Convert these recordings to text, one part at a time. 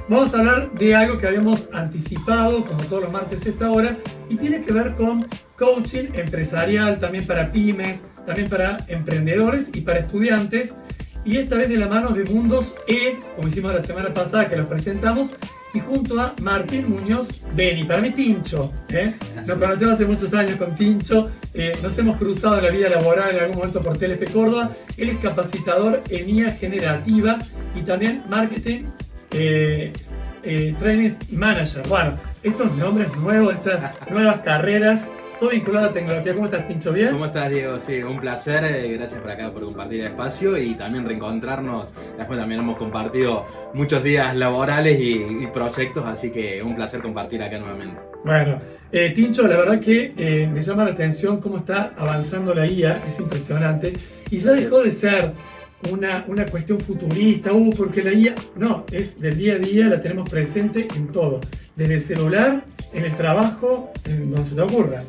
vamos a hablar de algo que habíamos anticipado, como todos los martes a esta hora, y tiene que ver con coaching empresarial, también para pymes, también para emprendedores y para estudiantes. Y esta vez de la mano de Mundos E, como hicimos la semana pasada que los presentamos, y junto a Martín Muñoz Beni, para mí Tincho, nos conocemos hace muchos años con Tincho, nos hemos cruzado en la vida laboral en algún momento por Telefe Córdoba. Él es capacitador en IA generativa y también marketing, training manager. Bueno, estos nombres nuevos, estas nuevas carreras, todo vinculado a la tecnología. ¿Cómo estás, Tincho? ¿Bien? ¿Cómo estás, Diego? Sí, un placer. Gracias por acá por compartir el espacio y también reencontrarnos. Después también hemos compartido muchos días laborales y proyectos, así que un placer compartir acá nuevamente. Bueno, Tincho, la verdad que me llama la atención cómo está avanzando la IA, es impresionante. Y ya dejó de ser una cuestión futurista, porque la IA, no, es del día a día, la tenemos presente en todo. Desde el celular, en el trabajo, en donde se te ocurra.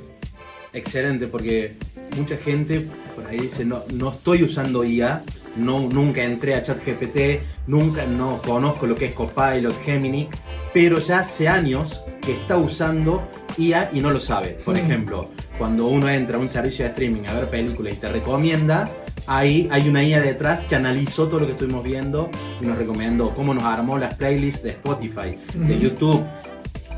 Excelente, porque mucha gente por ahí dice, no estoy usando IA, nunca entré a ChatGPT, no conozco lo que es Copilot, Gemini, pero ya hace años que está usando IA y no lo sabe. Por ejemplo, cuando uno entra a un servicio de streaming a ver películas y te recomienda, ahí hay una IA detrás que analizó todo lo que estuvimos viendo y nos recomendó cómo nos armó las playlists de Spotify, de YouTube.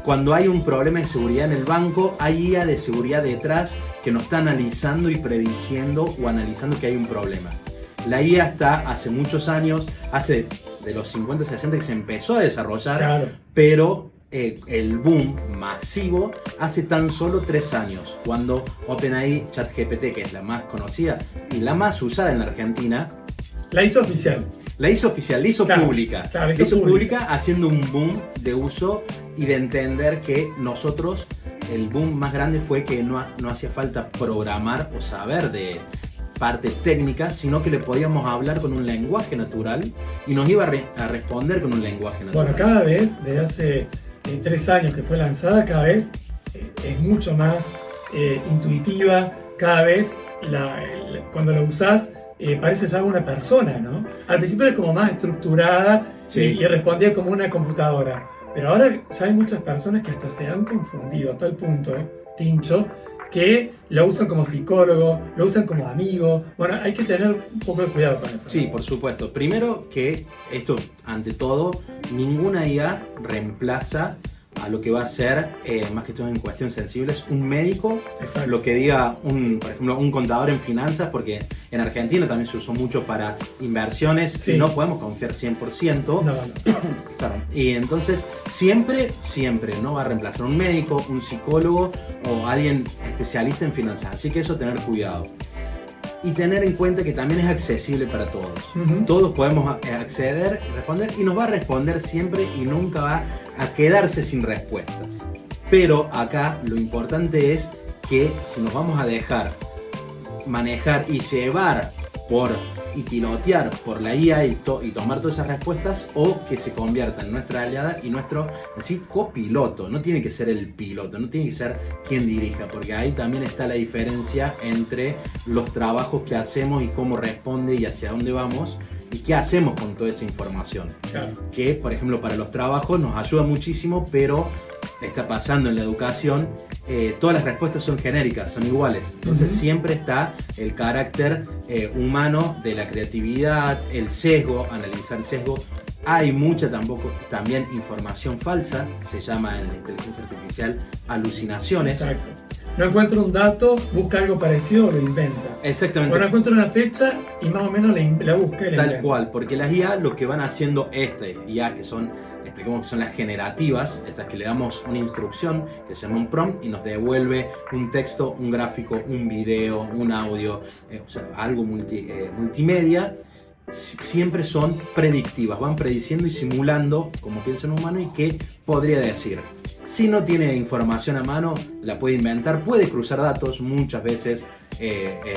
Cuando hay un problema de seguridad en el banco, hay IA de seguridad detrás que nos está analizando y prediciendo o analizando que hay un problema. La IA está hace muchos años, hace de los 50, 60 que se empezó a desarrollar, claro. Pero el boom masivo hace tan solo 3 años, cuando OpenAI, ChatGPT, que es la más conocida y la más usada en la Argentina, la hizo oficial. La hizo oficial, la hizo pública. Claro, la hizo pública haciendo un boom de uso y de entender que nosotros, el boom más grande fue que no hacía falta programar o saber de parte técnica, sino que le podíamos hablar con un lenguaje natural y nos iba a responder con un lenguaje natural. Bueno, cada vez, desde hace 3 años que fue lanzada, cada vez es mucho más intuitiva, cada vez cuando la usás, parece ya una persona, ¿no? Al principio era como más estructurada, sí, y respondía como una computadora. Pero ahora ya hay muchas personas que hasta se han confundido a tal punto, Tincho, que lo usan como psicólogo, lo usan como amigo. Bueno, hay que tener un poco de cuidado con eso. Sí, por supuesto. Primero que esto, ante todo, ninguna IA reemplaza a lo que va a ser, más que todo en cuestiones sensibles, un médico. Exacto. Lo que diga, por ejemplo, un contador en finanzas, porque en Argentina también se usó mucho para inversiones, sí. Y no podemos confiar 100%. No. Claro. Y entonces, siempre no va a reemplazar un médico, un psicólogo o alguien especialista en finanzas. Así que eso, tener cuidado. Y tener en cuenta que también es accesible para todos. Todos podemos acceder, responder, y nos va a responder siempre y nunca va a quedarse sin respuestas. Pero acá lo importante es que si nos vamos a dejar manejar y llevar y pilotear por la IA y tomar todas esas respuestas, o que se convierta en nuestra aliada y nuestro copiloto. No tiene que ser el piloto, no tiene que ser quien dirija, porque ahí también está la diferencia entre los trabajos que hacemos y cómo responde y hacia dónde vamos y qué hacemos con toda esa información. Claro. Que, por ejemplo, para los trabajos nos ayuda muchísimo, pero está pasando en la educación, todas las respuestas son genéricas, son iguales. Entonces siempre está el carácter humano de la creatividad, el sesgo, analizar el sesgo. Hay mucha también información falsa, se llama en la inteligencia artificial alucinaciones. Exacto. No encuentro un dato, busca algo parecido o lo inventa. Exactamente. O no encuentro una fecha y más o menos la busca y la Tal inventa. cual, porque las IA lo que van haciendo IA, que son, explicamos que son las generativas, estas que le damos una instrucción que se llama un prompt y nos devuelve un texto, un gráfico, un video, un audio, o sea, algo multimedia. Siempre son predictivas, van prediciendo y simulando como piensa un humano y qué podría decir. Si no tiene información a mano, la puede inventar, puede cruzar datos, muchas veces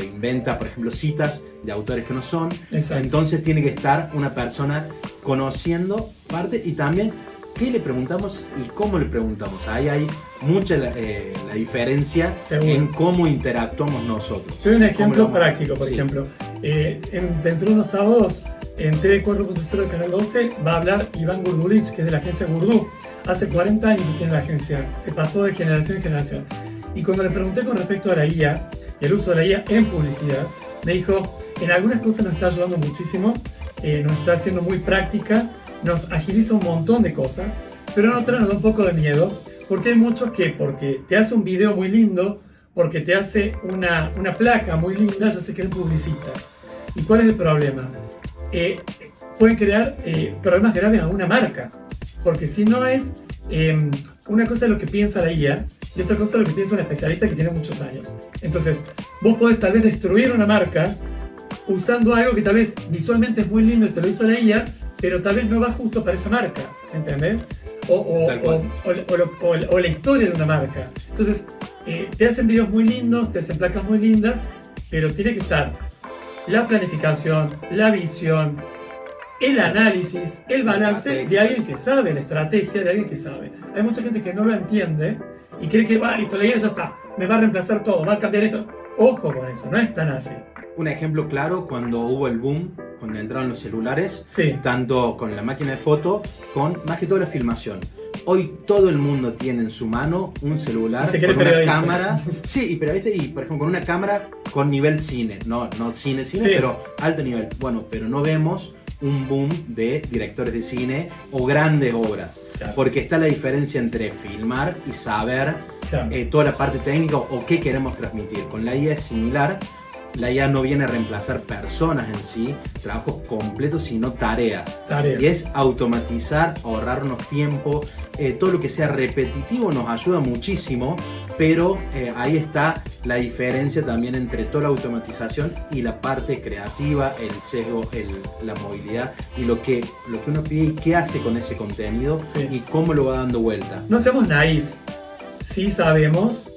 inventa, por ejemplo, citas de autores que no son. Exacto. Entonces tiene que estar una persona conociendo parte y también qué le preguntamos y cómo le preguntamos. Ahí hay mucha la diferencia. Seguro. En cómo interactuamos nosotros. Te doy un ejemplo práctico, por ejemplo. Dentro de unos sábados en TV4.0 de Canal 12 va a hablar Iván Gurdulich, que es de la agencia Gurdú. Hace 40 años que tiene la agencia, se pasó de generación en generación. Y cuando le pregunté con respecto a la IA y el uso de la IA en publicidad, me dijo, en algunas cosas nos está ayudando muchísimo, nos está haciendo muy práctica, nos agiliza un montón de cosas, pero en otras nos da un poco de miedo, porque hay muchos que, porque te hace un video muy lindo, porque te hace una placa muy linda, ya se creen publicistas. ¿Y cuál es el problema? Pueden crear problemas graves a una marca, porque si no es una cosa es lo que piensa la IA y otra cosa es lo que piensa un especialista que tiene muchos años. Entonces, vos podés tal vez destruir una marca usando algo que tal vez visualmente es muy lindo y te lo hizo la IA, pero tal vez no va justo para esa marca, ¿entendés? O la historia de una marca. Entonces, te hacen videos muy lindos, te hacen placas muy lindas, pero tiene que estar la planificación, la visión, el análisis, el balance de alguien que sabe, la estrategia de alguien que sabe. Hay mucha gente que no lo entiende y cree que, listo, la IA ya está, me va a reemplazar todo, va a cambiar esto. Ojo con eso, no es tan así. Un ejemplo claro, cuando hubo el boom, cuando entraron los celulares, sí, tanto con la máquina de foto, con más que todo la filmación. Hoy todo el mundo tiene en su mano un celular con una cámara. Sí, pero y por ejemplo con una cámara con nivel cine. No cine, sí, pero alto nivel. Bueno, pero no vemos un boom de directores de cine o grandes obras. Claro. Porque está la diferencia entre filmar y saber toda la parte técnica o qué queremos transmitir. Con la IA es similar. La IA no viene a reemplazar personas en sí, trabajos completos, sino tareas. Y es automatizar, ahorrarnos tiempo, todo lo que sea repetitivo nos ayuda muchísimo, pero ahí está la diferencia también entre toda la automatización y la parte creativa, el sesgo, la movilidad y lo que uno pide y qué hace con ese contenido y cómo lo va dando vuelta. No seamos naif, sí sabemos,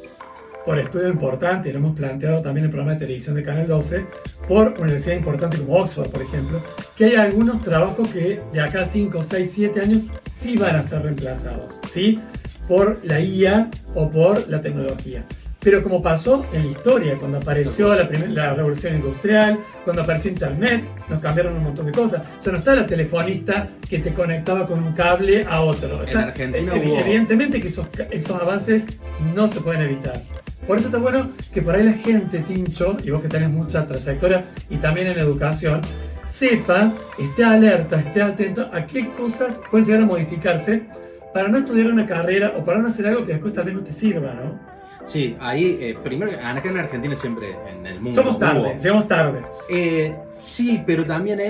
por estudios importantes, lo hemos planteado también en el programa de televisión de Canal 12, por universidades importantes como Oxford, por ejemplo, que hay algunos trabajos que de acá a 5, 6, 7 años sí van a ser reemplazados, ¿sí? Por la IA o por la tecnología. Pero como pasó en la historia, cuando apareció la revolución industrial, cuando apareció Internet, nos cambiaron un montón de cosas. Ya no está la telefonista que te conectaba con un cable a otro. En Argentina evidentemente que esos avances no se pueden evitar. Por eso está bueno que por ahí la gente, Tincho, y vos que tenés mucha trayectoria y también en educación, sepa, esté alerta, esté atento a qué cosas pueden llegar a modificarse para no estudiar una carrera o para no hacer algo que después tal vez no te sirva, ¿no? Sí, ahí, primero, acá en Argentina siempre, en el mundo... Llegamos tarde. Sí, pero también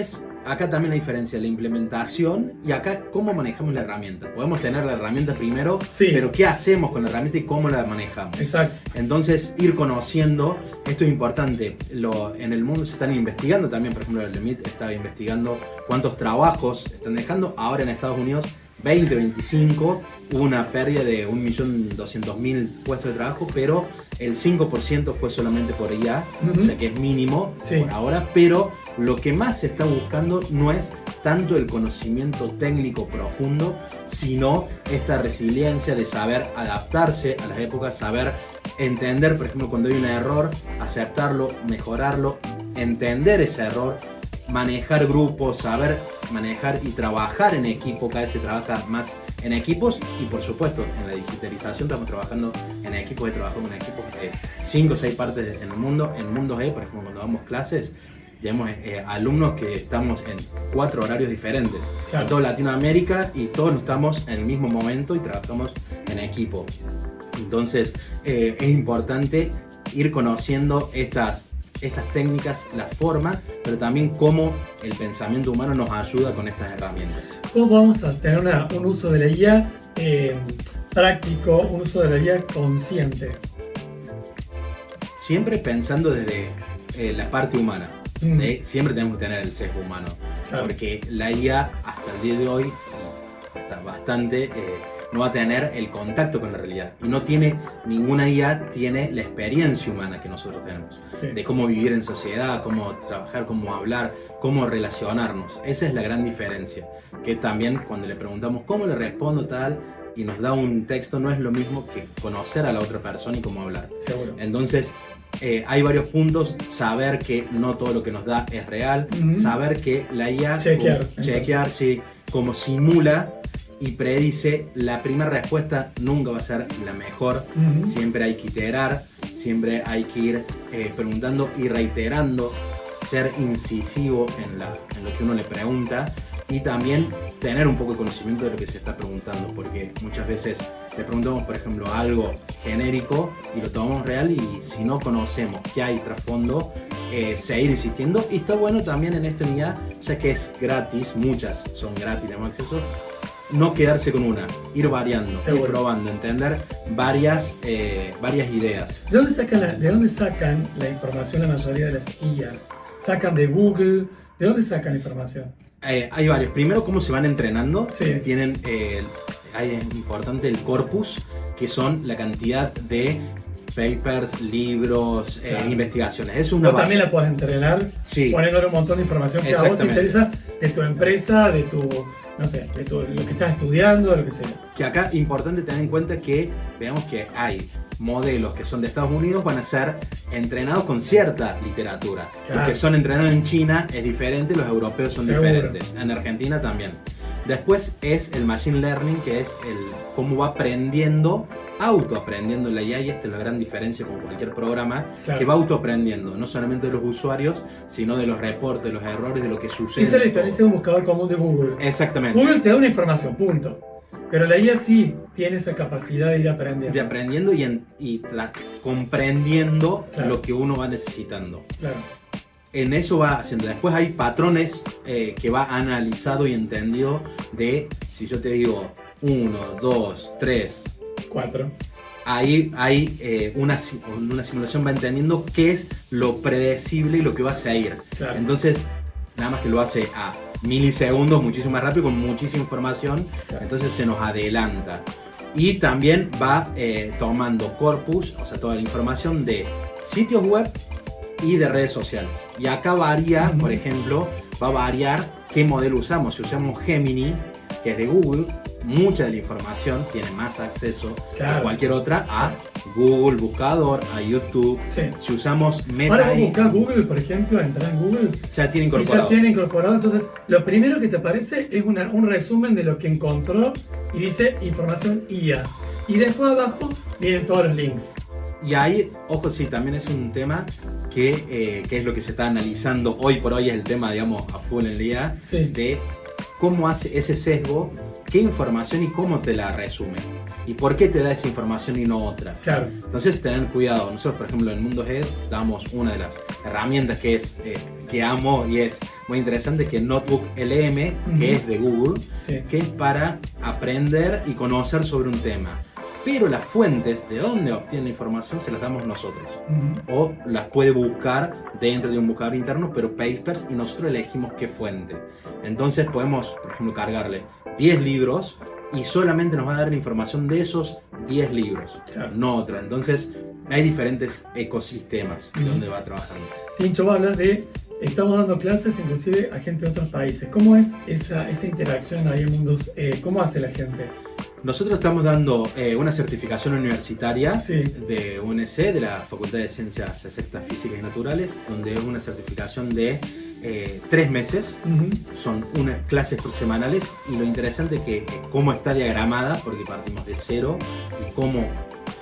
acá también la diferencia, la implementación y acá cómo manejamos la herramienta. Podemos tener la herramienta primero, pero qué hacemos con la herramienta y cómo la manejamos. Exacto. Entonces, ir conociendo, esto es importante. En el mundo se están investigando también, por ejemplo, el LEMIT estaba investigando cuántos trabajos están dejando. Ahora en Estados Unidos, 2025, hubo una pérdida de 1.200.000 puestos de trabajo, pero el 5% fue solamente por IA, o sea que es mínimo por ahora, pero lo que más se está buscando no es tanto el conocimiento técnico profundo, sino esta resiliencia de saber adaptarse a las épocas, saber entender, por ejemplo, cuando hay un error, aceptarlo, mejorarlo, entender ese error, manejar grupos, saber manejar y trabajar en equipo. Cada vez se trabaja más en equipos y por supuesto en la digitalización estamos trabajando en equipos, trabajamos en equipos de 5 o 6 partes en el mundo. En Mundos E, por ejemplo, cuando damos clases, tenemos alumnos que estamos en 4 horarios diferentes, en toda Latinoamérica, y todos estamos en el mismo momento y trabajamos en equipo. Entonces es importante ir conociendo estas técnicas, la forma, pero también cómo el pensamiento humano nos ayuda con estas herramientas. ¿Cómo vamos a tener un uso de la IA práctico, un uso de la IA consciente? Siempre pensando desde la parte humana. Siempre tenemos que tener el sesgo humano, porque la IA hasta el día de hoy, hasta bastante, no va a tener el contacto con la realidad. Y no tiene, ninguna IA tiene la experiencia humana que nosotros tenemos. De cómo vivir en sociedad, cómo trabajar, cómo hablar, cómo relacionarnos. Esa es la gran diferencia. Que también cuando le preguntamos cómo le respondo tal, y nos da un texto, no es lo mismo que conocer a la otra persona y cómo hablar. Seguro. Entonces, hay varios puntos, saber que no todo lo que nos da es real, saber que la IA, chequear si como simula y predice, la primera respuesta nunca va a ser la mejor, siempre hay que iterar, siempre hay que ir preguntando y reiterando, ser incisivo en lo que uno le pregunta y también tener un poco de conocimiento de lo que se está preguntando, porque muchas veces le preguntamos, por ejemplo, algo genérico y lo tomamos real, y si no conocemos qué hay trasfondo, seguir insistiendo. Y está bueno también en esta unidad, ya que es gratis, muchas son gratis, tenemos acceso, no quedarse con una, ir variando, ir probando, entender varias ideas. ¿De dónde sacan la información la mayoría de las IA? ¿Sacan de Google? ¿De dónde sacan la información? Hay varios. Primero, cómo se van entrenando. Sí. Tienen, es importante el corpus, que son la cantidad de papers, libros, investigaciones. Es una base. También la puedes entrenar, poniéndole un montón de información que a vos te interesa de tu empresa, de tu, no sé, de lo que estás estudiando, de lo que sea. Que acá es importante tener en cuenta que veamos que hay modelos que son de Estados Unidos, van a ser entrenados con cierta literatura. Los que son entrenados en China es diferente, los europeos son diferentes, en Argentina también. Después es el machine learning, que es cómo va autoaprendiendo la IA, y esta es la gran diferencia con cualquier programa, que va autoaprendiendo, no solamente de los usuarios, sino de los reportes, de los errores, de lo que sucede. Esa es la diferencia de un buscador común de Google. Exactamente. Google te da una información, punto. Pero la IA sí tiene esa capacidad de ir aprendiendo. De aprendiendo y comprendiendo lo que uno va necesitando. Claro. En eso va haciendo. Después hay patrones que va analizado y entendido de, si yo te digo 1, 2, 3, 4. Ahí hay una simulación, va entendiendo qué es lo predecible y lo que va a seguir. Claro. Entonces, nada más que lo hace a milisegundos, muchísimo más rápido, con muchísima información, entonces se nos adelanta. Y también va tomando corpus, o sea, toda la información de sitios web y de redes sociales. Y acá varía, por ejemplo, va a variar qué modelo usamos. Si usamos Gemini, que es de Google, mucha de la información tiene más acceso que cualquier otra a Google Buscador, a YouTube. Si usamos Meta, ahora vos buscás Google, por ejemplo, entrar en Google, ya tiene incorporado. Y ya tiene incorporado. Entonces, lo primero que te aparece es un resumen de lo que encontró y dice información IA. Y después abajo vienen todos los links. Y ahí, ojo, sí, también es un tema que es lo que se está analizando hoy por hoy, es el tema, digamos, a full en el IA, de cómo hace ese sesgo, qué información y cómo te la resume. Y por qué te da esa información y no otra. Claro. Entonces, tener cuidado. Nosotros, por ejemplo, en Mundo Head damos una de las herramientas que amo y es muy interesante, que es Notebook LM, que es de Google, que es para aprender y conocer sobre un tema. Pero las fuentes de dónde obtiene la información se las damos nosotros. O las puede buscar dentro de un buscador interno, pero papers, y nosotros elegimos qué fuente. Entonces podemos, por ejemplo, cargarle 10 libros y solamente nos va a dar la información de esos 10 libros, no otra. Entonces hay diferentes ecosistemas donde va trabajando. Tincho, vos hablas de, estamos dando clases inclusive a gente de otros países. ¿Cómo es esa interacción ahí en Mundos? ¿Cómo hace la gente? Nosotros estamos dando una certificación universitaria de UNC, de la Facultad de Ciencias Exactas, Físicas y Naturales, donde es una certificación de 3 meses, son unas clases semanales, y lo interesante es que cómo está diagramada, porque partimos de cero, y cómo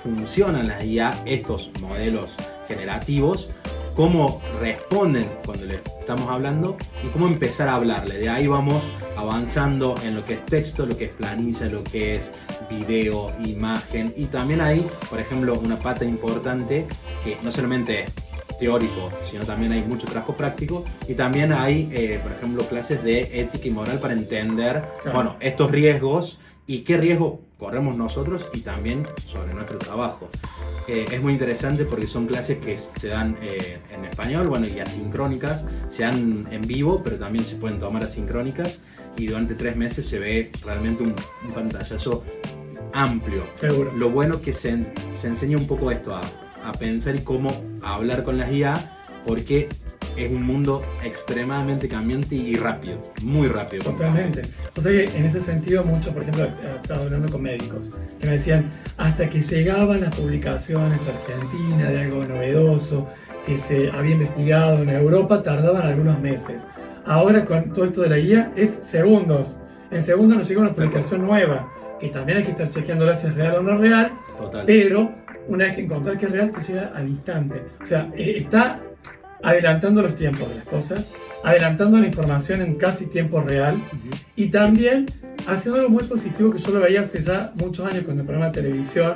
funcionan las IA, estos modelos generativos, cómo responden cuando le estamos hablando y cómo empezar a hablarle. De ahí vamos avanzando en lo que es texto, lo que es planilla, lo que es video, imagen, y también hay, por ejemplo, una pata importante que no solamente es teórico, sino también hay mucho trabajo práctico, y también hay, por ejemplo, clases de ética y moral para entender, bueno, estos riesgos y qué riesgo corremos nosotros y también sobre nuestro trabajo. Es muy interesante porque son clases que se dan en español, bueno, y asincrónicas, se dan en vivo, pero también se pueden tomar asincrónicas, y durante 3 meses se ve realmente un pantallazo amplio. Seguro. Lo bueno es que se enseña un poco esto a pensar y cómo hablar con las IA, porque es un mundo extremadamente cambiante y rápido, muy rápido. Totalmente. O sea que en ese sentido mucho, por ejemplo, estaba hablando con médicos que me decían, hasta que llegaban las publicaciones argentinas de algo novedoso que se había investigado en Europa, tardaban algunos meses. Ahora con todo esto de la guía es segundos. En segundos nos llega una publicación nueva, que también hay que estar chequeándola si es real o no real. Total. Pero una vez que encontrar que es real, te llega al instante. O sea, está adelantando los tiempos de las cosas, adelantando la información en casi tiempo real y también haciendo algo muy positivo que yo lo veía hace ya muchos años con el programa de televisión.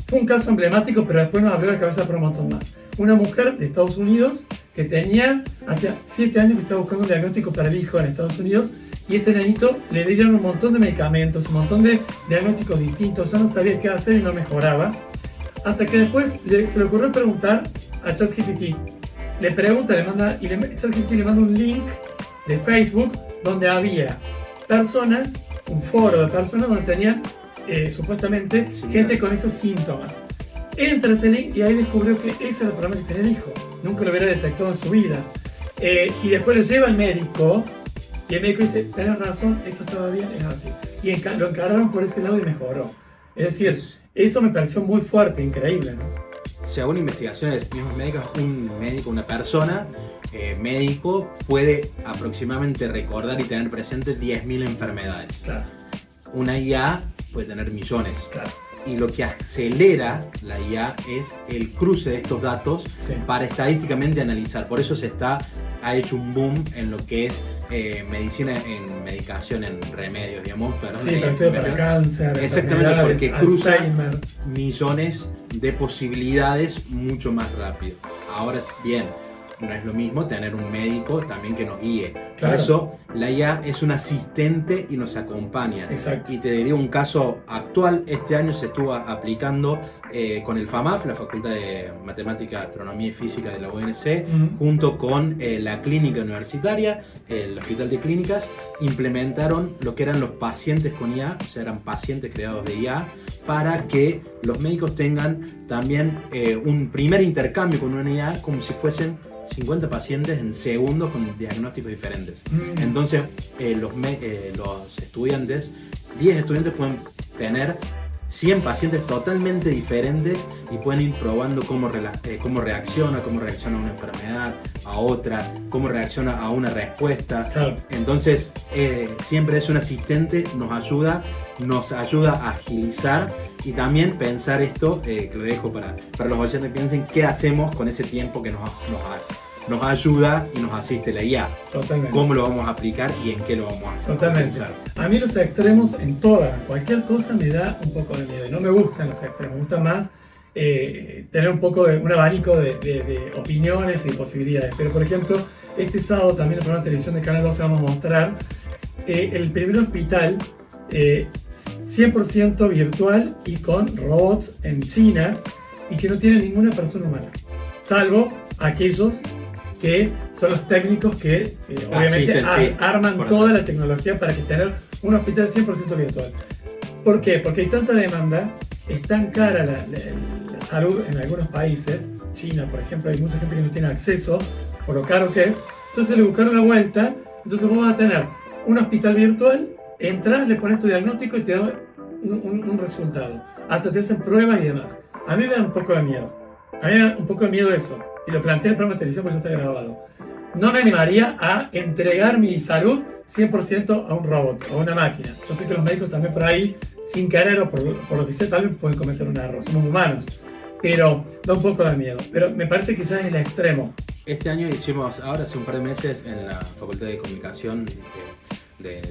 Fue un caso emblemático, pero después nos abrió la cabeza por un montón más. Una mujer de Estados Unidos que tenía, hace 7 años que estaba buscando un diagnóstico para el hijo en Estados Unidos y este nenito le dieron un montón de medicamentos, un montón de diagnósticos distintos, ya no sabía qué hacer y no mejoraba. Hasta que después se le ocurrió preguntar a ChatGPT. Le pregunta, ChatGPT le manda un link de Facebook donde había personas, un foro de personas donde tenían supuestamente gente con esos síntomas. Entra ese link y ahí descubrió que ese era el problema que tenía el hijo. Nunca lo hubiera detectado en su vida. Y después le lleva al médico y el médico dice, tenés razón, esto estaba bien, es así. Y lo encararon por ese lado y mejoró. Es decir, eso me pareció muy fuerte, increíble, ¿no? Según investigaciones mismas médicas, un médico, una persona médico puede aproximadamente recordar y tener presente 10.000 enfermedades. Claro. Una IA puede tener millones. Claro. Y lo que acelera la IA es el cruce de estos datos para estadísticamente analizar. Por eso ha hecho un boom en lo que es medicina, en medicación, en remedios, digamos. Pero estoy para cáncer. Exactamente, porque cruza Alzheimer. Millones de posibilidades mucho más rápido. Ahora bien, no es lo mismo tener un médico también que nos guíe. Claro. Por eso la IA es un asistente y nos acompaña. Exacto. Y te digo un caso actual. Este año se estuvo aplicando con el FAMAF, la Facultad de Matemática, Astronomía y Física de la UNC, junto con la clínica universitaria, el Hospital de Clínicas, implementaron lo que eran los pacientes con IA, o sea, eran pacientes creados de IA, para que los médicos tengan también un primer intercambio con una IA como si fuesen 50 pacientes en segundos con diagnósticos diferentes. Entonces, los estudiantes, 10 estudiantes pueden tener 100 pacientes totalmente diferentes y pueden ir probando cómo reacciona a una enfermedad, a otra, cómo reacciona a una respuesta. Claro. Entonces, siempre es un asistente, nos ayuda a agilizar y también pensar esto, que lo dejo para los oyentes que piensen qué hacemos con ese tiempo que nos ayuda y nos asiste la IA. Totalmente. ¿Cómo lo vamos a aplicar y en qué lo vamos a hacer? Totalmente. A mí los extremos en cualquier cosa me da un poco de miedo. No me gustan los extremos, me gusta más tener un poco de un abanico de opiniones y posibilidades. Pero por ejemplo, este sábado también en el programa de televisión de Canal 12 vamos a mostrar el primer hospital 100% virtual y con robots en China y que no tiene ninguna persona humana, salvo aquellos que son los técnicos que obviamente arman toda la tecnología para que tener un hospital 100% virtual. ¿Por qué? Porque hay tanta demanda, es tan cara la salud en algunos países. China, por ejemplo, hay mucha gente que no tiene acceso por lo caro que es. Entonces le buscaron la vuelta. Entonces vos vas a tener un hospital virtual, entras, le pones tu diagnóstico y te da un resultado. Hasta te hacen pruebas y demás. A mí me da un poco de miedo. A mí me da un poco de miedo eso. Y lo planteé en el programa de televisión porque ya está grabado. No me animaría a entregar mi salud 100% a un robot, a una máquina. Yo sé que los médicos también por ahí, sin querer o por lo que sé, tal vez pueden cometer un error. Somos humanos. Pero da un poco de miedo. Pero me parece que ya es el extremo. Este año hicimos, ahora hace un par de meses, en la Facultad de Comunicación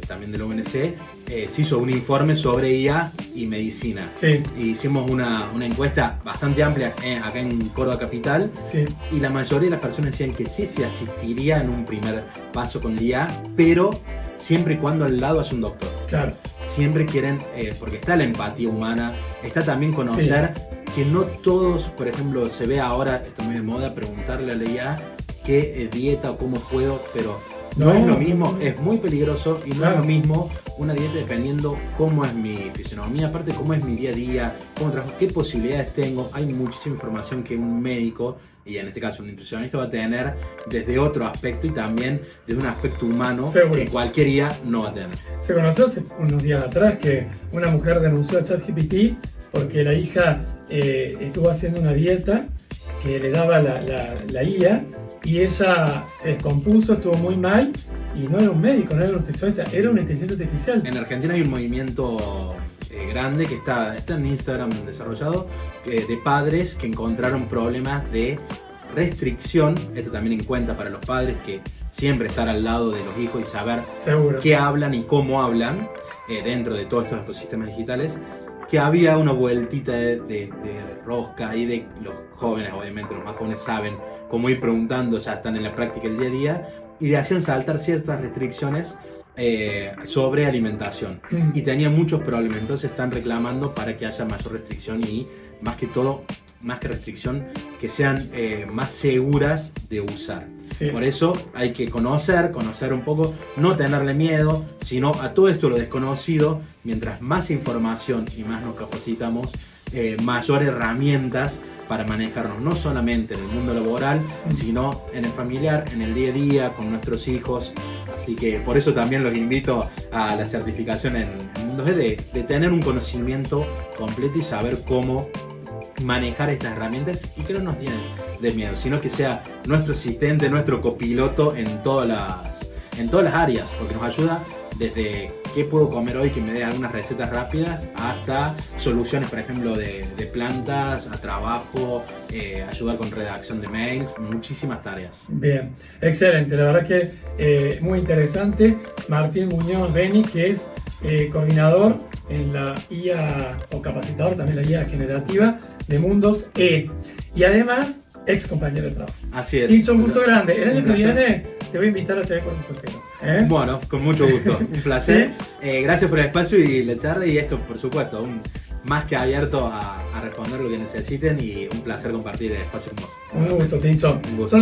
también de la UNC, se hizo un informe sobre IA y medicina. Sí. Hicimos una encuesta bastante amplia acá en Córdoba Capital. Sí. Y la mayoría de las personas decían que sí se asistiría en un primer paso con la IA, pero siempre y cuando al lado haya un doctor. Claro. Siempre quieren, porque está la empatía humana, está también conocer que no todos, por ejemplo, se ve ahora, está muy de moda, preguntarle a la IA qué dieta o cómo puedo, pero No es lo mismo, es muy peligroso y no es lo mismo una dieta dependiendo cómo es mi fisionomía, aparte cómo es mi día a día, cómo trabajo, qué posibilidades tengo. Hay muchísima información que un médico, y en este caso un nutricionista, va a tener desde otro aspecto y también desde un aspecto humano que cualquier guía no va a tener. Se conoció hace unos días atrás que una mujer denunció a ChatGPT porque la hija estuvo haciendo una dieta que le daba la IA y ella se descompuso, estuvo muy mal y no era un médico, no era un nutricionista, era una inteligencia artificial. En Argentina hay un movimiento grande que está en Instagram desarrollado de padres que encontraron problemas de restricción. Esto también en cuenta para los padres, que siempre estar al lado de los hijos y saber qué hablan y cómo hablan dentro de todos estos ecosistemas digitales. Que había una vueltita de rosca y de los jóvenes, obviamente los más jóvenes saben cómo ir preguntando, ya están en la práctica el día a día, y le hacían saltar ciertas restricciones sobre alimentación y tenía muchos problemas. Entonces están reclamando para que haya mayor restricción y más que todo, más que restricción, que sean más seguras de usar. Sí. Por eso hay que conocer un poco, no tenerle miedo, sino a todo esto lo desconocido. Mientras más información y más nos capacitamos, mayor herramientas para manejarnos, no solamente en el mundo laboral, sino en el familiar, en el día a día, con nuestros hijos. Así que por eso también los invito a la certificación en Mundo G, de tener un conocimiento completo y saber cómo manejar estas herramientas y que no nos tienen de miedo, sino que sea nuestro asistente, nuestro copiloto en todas las áreas, porque nos ayuda desde qué puedo comer hoy, que me dé algunas recetas rápidas, hasta soluciones, por ejemplo, de plantas, a trabajo, ayudar con redacción de mails, muchísimas tareas. Bien, excelente, la verdad que muy interesante. Martín Muñoz Beni, que es coordinador en la IA, o capacitador también la IA generativa de Mundos E, y además ex compañero de trabajo. Así es. Dicho, un gusto grande. El año que viene te voy a invitar a TV 4.0. Bueno, con mucho gusto. Un placer. ¿Sí? Gracias por el espacio y la charla. Y esto, por supuesto, más que abierto a responder lo que necesiten. Y un placer compartir el espacio con vos. Un gusto, Tincho. Un gusto.